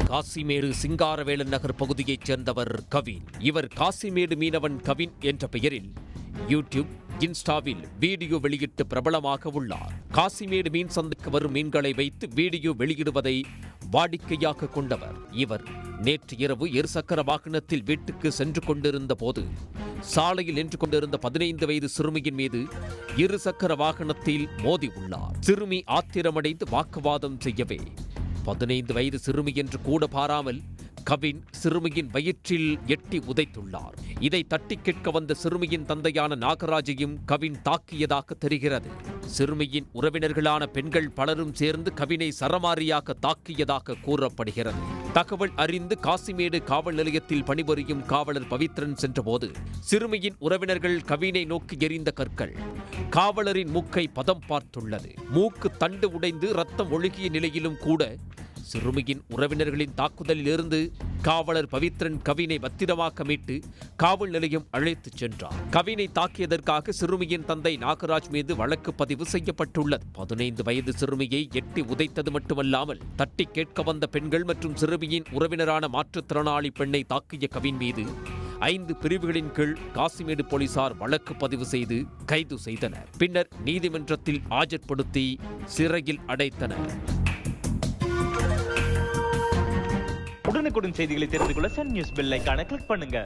காசிமேடு சிங்காரவேலன் நகர் பகுதியைச் சேர்ந்தவர் கவின். இவர் காசிமேடு மீனவன் கவின் என்ற பெயரில் யூடியூப், இன்ஸ்டாவில் வீடியோ வெளியிட்டு பிரபலமாக உள்ளார். காசிமேடு மீன் சந்தைக்கு வரும் மீன்களை வைத்து வீடியோ வெளியிடுவதை வாடிக்கையாக கொண்டவர் இவர். நேற்று இரவு இருசக்கர வாகனத்தில் வீட்டுக்கு சென்று கொண்டிருந்த போது சாலையில் நின்று கொண்டிருந்த 15 வயது சிறுமியின் மீது இருசக்கர வாகனத்தில் மோதி உள்ளார். சிறுமி ஆத்திரமடைந்து வாக்குவாதம் செய்யவே 15 வயது சிறுமி என்று கூட பாராமல் கவின் சிறுமியின் வயிற்றில் எட்டி உதைத்துள்ளார். இதை தட்டி கேட்க வந்த சிறுமியின் தந்தையான நாகராஜையும் கவின் தாக்கியதாக தெரிகிறது. சிறுமியின் உறவினர்களான பெண்கள் பலரும் சேர்ந்து கவினை சரமாரியாக தாக்கியதாக கூறப்படுகிறது. தகவல் அறிந்து காசிமேடு காவல் நிலையத்தில் பணிபுரியும் காவலர் பவித்ரன் சென்றபோது சிறுமியின் உறவினர்கள் கவினை நோக்கி எறிந்த கற்கள் காவலரின் மூக்கை பதம் பார்த்துள்ளது. மூக்கு தண்டு உடைந்து ரத்தம் ஒழுகிய நிலையிலும் கூட சிறுமியின் உறவினர்களின் தாக்குதலில் இருந்து காவலர் பவித்ரன் கவினை பத்திரமாக மீட்டு காவல் நிலையம் அழைத்துச் சென்றார். கவினை தாக்கியதற்காக சிறுமியின் தந்தை நாகராஜ் மீது வழக்கு பதிவு செய்யப்பட்டுள்ளது. 15 வயது சிறுமியை எட்டி உதைத்தது மட்டுமல்லாமல் தட்டி கேட்க வந்த பெண்கள் மற்றும் சிறுமியின் உறவினரான மாற்றுத்திறனாளி பெண்ணை தாக்கிய கவின் மீது 5 பிரிவுகளின் கீழ் காசிமேடு போலீசார் வழக்கு பதிவு செய்து கைது செய்தனர். பின்னர் நீதிமன்றத்தில் ஆஜர்படுத்தி சிறையில் அடைத்தனர். உடனுக்குடன் செய்திகளை தெரிந்து கொள்ள சன் நியூஸ் பெல் ஐகானை கிளிக் பண்ணுங்க.